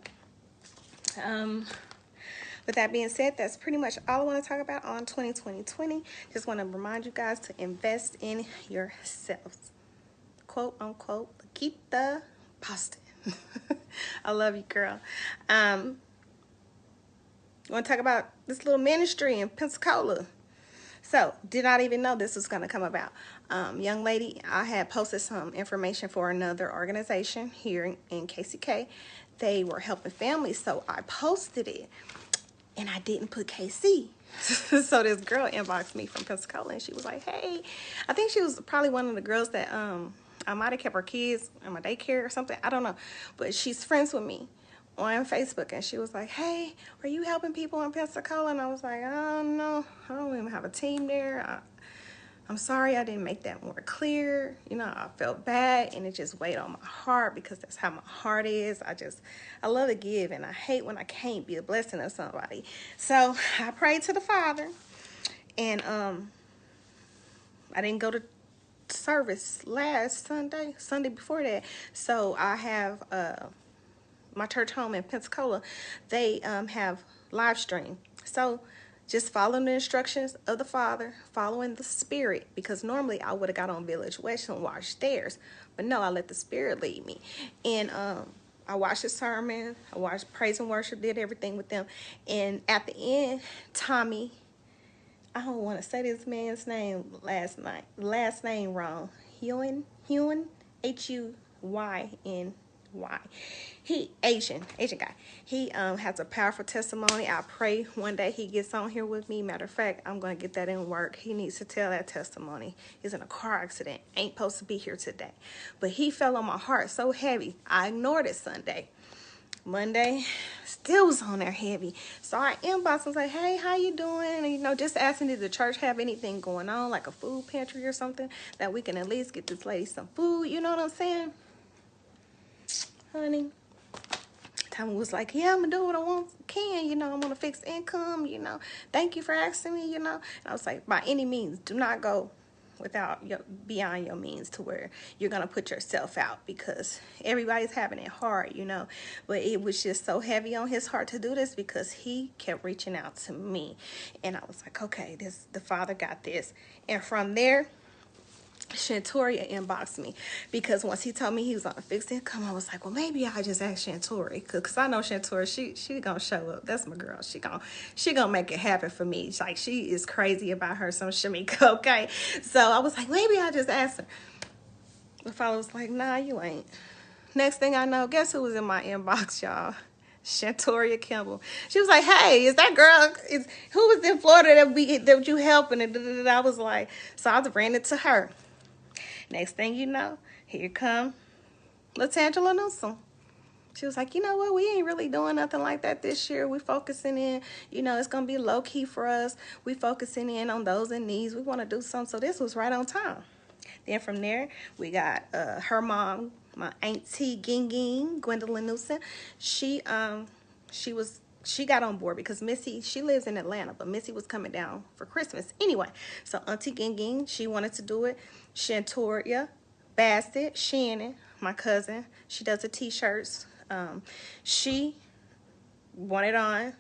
With that being said, that's pretty much all I want to talk about on 2020. Just want to remind you guys to invest in yourselves. Quote unquote, keep the pasta. I love you, girl. I want to talk about this little ministry in Pensacola. So, did not even know this was going to come about. Young lady, I had posted some information for another organization here in KCK. They were helping families, so I posted it, and I didn't put KC. So this girl inboxed me from Pensacola, and she was like, hey, I think she was probably one of the girls that I might have kept her kids in my daycare or something. I don't know, but she's friends with me on Facebook, and she was like, hey, are you helping people in Pensacola? And I was like, oh no, I don't even have a team there. I'm sorry I didn't make that more clear. You know, I felt bad, and it just weighed on my heart, because that's how my heart is. I love to give, and I hate when I can't be a blessing to somebody. So I prayed to the Father, and I didn't go to service last Sunday before that. So I have my church home in Pensacola, they have live stream. So just following the instructions of the Father, following the Spirit, because normally I would have got on Village West and watched theirs, but no, I let the Spirit lead me. And I watched the sermon, I watched praise and worship, did everything with them. And at the end, Tommy, I don't want to say this man's name last name wrong. Huynh, Huyny. He Asian guy. He has a powerful testimony. I pray one day he gets on here with me. Matter of fact, I'm gonna get that in work. He needs to tell that testimony. He's in a car accident, ain't supposed to be here today, but he fell on my heart so heavy. I ignored it Sunday. Monday, still was on there heavy. So I inboxed and like, hey, how you doing? And, you know, just asking, did the church have anything going on, like a food pantry or something, that we can at least get this lady some food, you know what I'm saying? Honey, Tommy was like, yeah, I'm gonna do what I can, you know, I'm gonna fix income, you know, thank you for asking me, you know. And I was like, by any means, do not go beyond your means to where you're gonna put yourself out, because everybody's having it hard, you know. But it was just so heavy on his heart to do this, because he kept reaching out to me, and I was like, okay, the Father got this. And from there, Shantoria inboxed me, because once he told me he was on a fixed income, I was like, well, maybe I just ask Shantoria, because I know Shantoria, she gonna show up. That's my girl. She gonna make it happen for me. Like, she is crazy about her some Shamika, okay? So I was like, maybe I just ask her. The father was like, nah, you ain't. Next thing I know, guess who was in my inbox, y'all? Shantoria Kimball. She was like, hey, is that girl, who was in Florida that you helping? And I was like, so I ran it to her. Next thing you know, here come LaTangela Newsom. She was like, you know what, we ain't really doing nothing like that this year. We focusing in, you know, it's going to be low key for us. We focusing in on those in needs. We want to do something. So this was right on time. Then from there, we got her mom, my auntie Ging, Gwendolyn Newsom. She she got on board because Missy, she lives in Atlanta, but Missy was coming down for Christmas anyway. So Auntie Ging, she wanted to do it. Shantoria, Bassett, Shannon, my cousin, she does the t-shirts. She wanted on,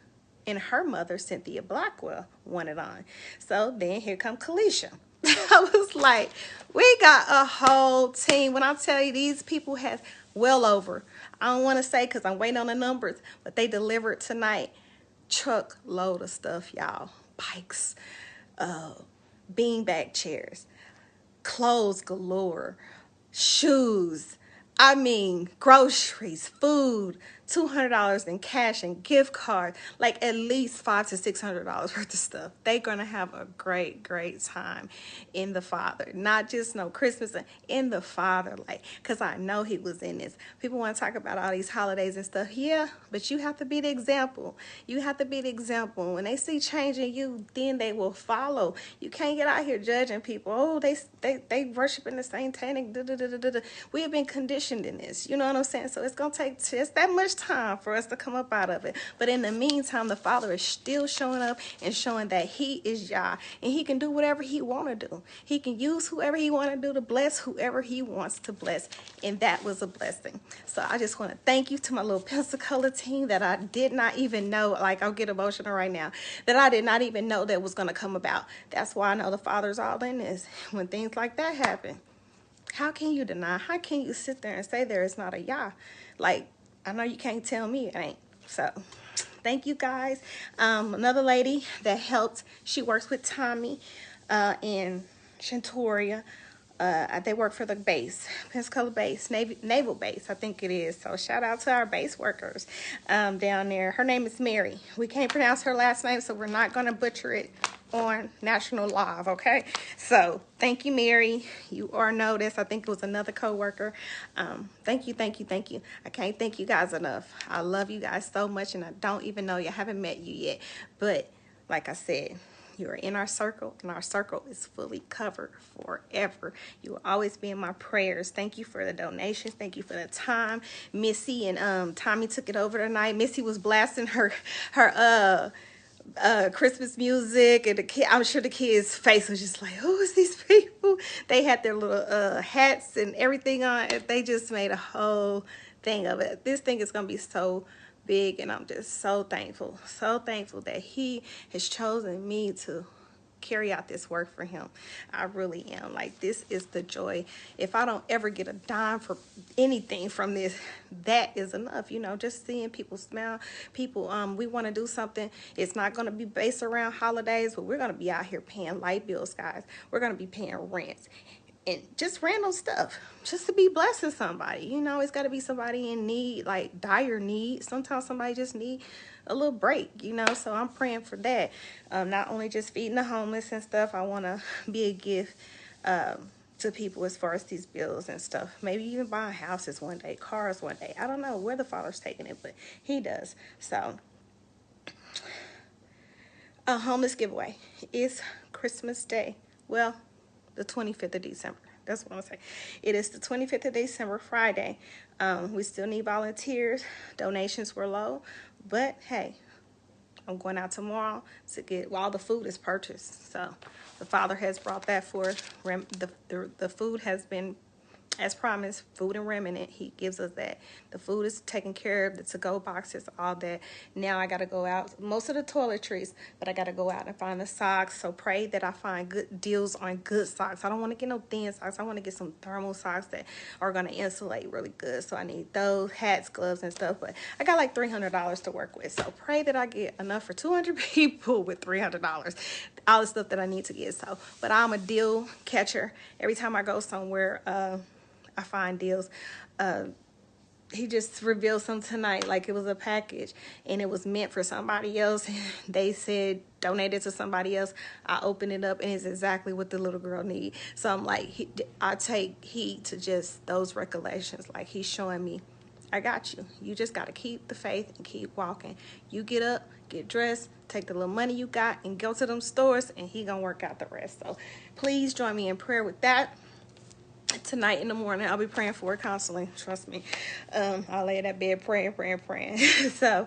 and her mother, Cynthia Blackwell, wanted on. So then here come Kalisha. I was like, we got a whole team. When I tell you, these people have well over, I don't want to say because I'm waiting on the numbers, but they delivered tonight. Truckload of stuff, y'all. Bikes, beanbag chairs, clothes galore, shoes, I mean, groceries, food, $200 in cash and gift cards, like at least $500 to $600 worth of stuff. They're gonna have a great, great time in the Father. Not just no Christmas, in the Father, like, cause I know He was in this. People want to talk about all these holidays and stuff, yeah, but you have to be the example. You have to be the example. When they see change in you, then they will follow. You can't get out here judging people. Oh, they worshiping the satanic. We have been conditioned in this. You know what I'm saying? So it's gonna take just that much time for us to come up out of it. But in the meantime, the Father is still showing up and showing that He is Yah, and He can do whatever He want to do. He can use whoever He want to do to bless whoever He wants to bless, and that was a blessing. So I just want to thank you to my little Pensacola team that I did not even know. Like, I'll get emotional right now, that I did not even know that was going to come about. That's why I know the Father's all in this. When things like that happen, how can you deny? How can you sit there and say there is not a Yah? Like, I know you can't tell me it ain't. So thank you guys. Another lady that helped, she works with Tommy and Shantoria. They work for the base, Pensacola base, naval base, I think it is. So shout out to our base workers down there. Her name is Mary. We can't pronounce her last name, so we're not going to butcher it on National Live, okay? So thank you, Mary. You are noticed. I think it was another co-worker. Thank you, thank you, thank you. I can't thank you guys enough. I love you guys so much, and I don't even know you. I haven't met you yet, but like I said, you are in our circle, and our circle is fully covered forever. You will always be in my prayers. Thank you for the donations. Thank you for the time. Missy and Tommy took it over tonight. Missy was blasting her Christmas music, and the kid, I'm sure the kids' face was just like, who is these people? They had their little hats and everything on. They just made a whole thing of it. This thing is gonna be so big, and I'm just so thankful that He has chosen me to carry out this work for Him. I really am. Like, this is the joy. If I don't ever get a dime for anything from this, that is enough. You know, just seeing people smile. People, we want to do something. It's not going to be based around holidays, but we're going to be out here paying light bills, guys. We're going to be paying rents and just random stuff, just to be blessing somebody. You know, it's got to be somebody in need, like dire need. Sometimes somebody just need a little break, you know. So I'm praying for that. Not only just feeding the homeless and stuff. I want to be a gift to people as far as these bills and stuff. Maybe even buying houses one day, cars one day. I don't know where the Father's taking it, but He does. So a homeless giveaway is Christmas Day. Well, the 25th of December. That's what I'm saying. It is the 25th of December, Friday. We still need volunteers. Donations were low, but hey, I'm going out tomorrow to get, well, all the food is purchased. So the Father has brought that forth. The food has been, as promised, food and remnant. He gives us that. The food is taken care of, the to-go boxes, all that. Now I got to go out, most of the toiletries, but I got to go out and find the socks. So pray that I find good deals on good socks. I don't want to get no thin socks. I want to get some thermal socks that are going to insulate really good. So I need those, hats, gloves, and stuff. But I got like $300 to work with. So pray that I get enough for 200 people with $300. All the stuff that I need to get. So, but I'm a deal catcher. Every time I go somewhere, I find deals. He just revealed some tonight, like it was a package and it was meant for somebody else. They said donate it to somebody else. I open it up and it's exactly what the little girl need. So I'm like, I take heed to just those recollections. Like, He's showing me I got you. You just got to keep the faith and keep walking. You get up, get dressed, take the little money you got and go to them stores, and he gonna work out the rest. So please join me in prayer with that. Tonight in the morning, I'll be praying for it constantly. Trust me. I'll lay in that bed praying. So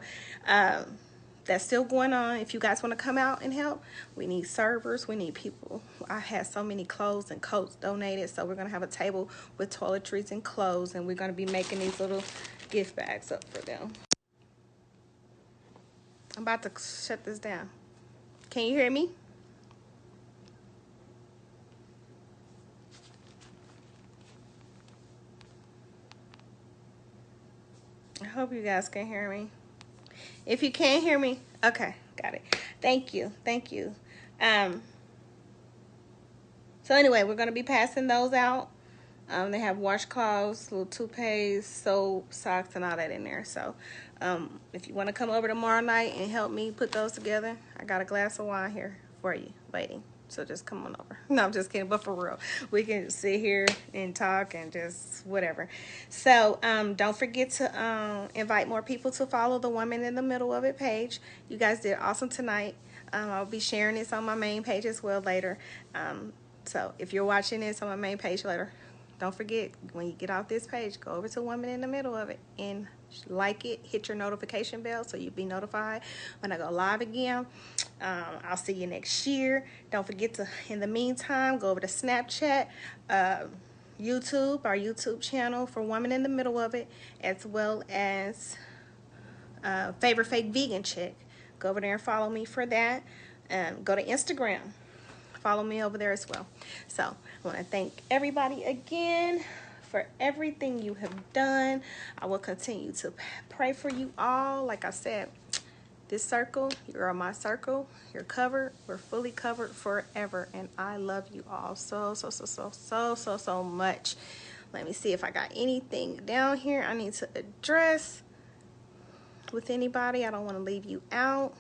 that's still going on. If you guys want to come out and help, we need servers. We need people. I had so many clothes and coats donated, so we're going to have a table with toiletries and clothes, and we're going to be making these little gift bags up for them. I'm about to shut this down. Can you hear me? I hope you guys can hear me. If you can't hear me, okay, got it. Thank you. So anyway, we're going to be passing those out. They have washcloths, little toothpaste, soap, socks, and all that in there. So if you want to come over tomorrow night and help me put those together, I got a glass of wine here for you waiting. So just come on over. No, I'm just kidding, but for real. We can sit here and talk and just whatever. So don't forget to invite more people to follow the Woman in the Middle of It page. You guys did awesome tonight. I'll be sharing this on my main page as well later. So if you're watching this on my main page later, don't forget, when you get off this page, go over to Woman in the Middle of It and like it, hit your notification bell so you'll be notified when I go live again. I'll see you next year. Don't forget to, in the meantime, go over to Snapchat, YouTube, our YouTube channel for Woman in the Middle of It, as well as Favorite Fake Vegan Chick. Go over there and follow me for that. Go to Instagram. Follow me over there as well. So I want to thank everybody again for everything you have done. I will continue to pray for you all. Like I said, this circle, you're my circle. You're covered. We're fully covered forever. And I love you all so much. Let me see if I got anything down here I need to address with anybody. I don't want to leave you out.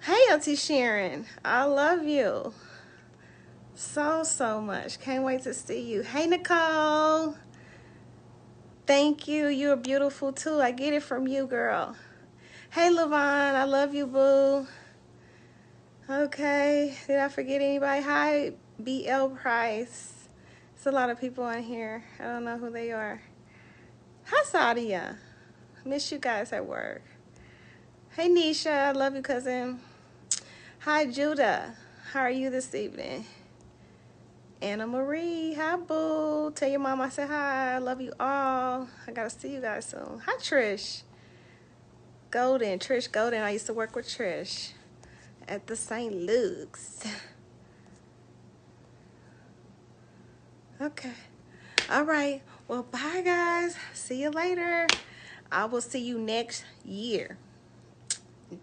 Hey, Auntie Sharon, I love you so much. Can't wait to see you. Hey, Nicole. Thank you. You're beautiful too. I get it from you, girl. Hey, Levon. I love you, boo. Okay. Did I forget anybody? Hi, BL Price. There's a lot of people on here. I don't know who they are. Hi, Sadia. Miss you guys at work. Hey, Nisha. I love you, cousin. Hi, Judah. How are you this evening? Anna Marie. Hi, boo. Tell your mom I said hi. I love you all. I got to see you guys soon. Hi, Trish. Golden. Trish Golden. I used to work with Trish at the St. Luke's. Okay. All right. Well, bye, guys. See you later. I will see you next year.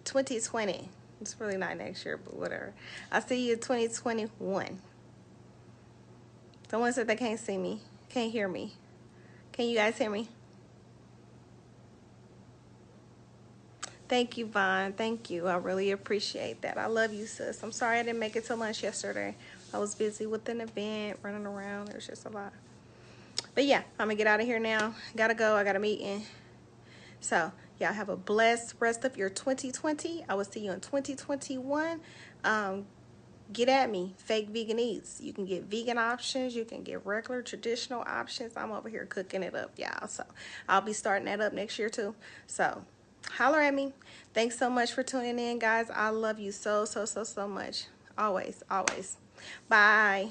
2020. It's really not next year, but whatever. I'll see you in 2021. Someone said they can't see me, can't hear me. Can you guys hear me? Thank you, Vaughn. Thank you. I really appreciate that. I love you, sis. I'm sorry I didn't make it to lunch yesterday. I was busy with an event, running around. It was just a lot. But yeah, I'm going to get out of here now. Got to go. I got a meeting. So y'all have a blessed rest of your 2020. I will see you in 2021. Get at me, Fake Vegan Eats. You can get vegan options. You can get regular, traditional options. I'm over here cooking it up, y'all. So I'll be starting that up next year, too. So holler at me. Thanks so much for tuning in, guys. I love you so much. Always. Bye.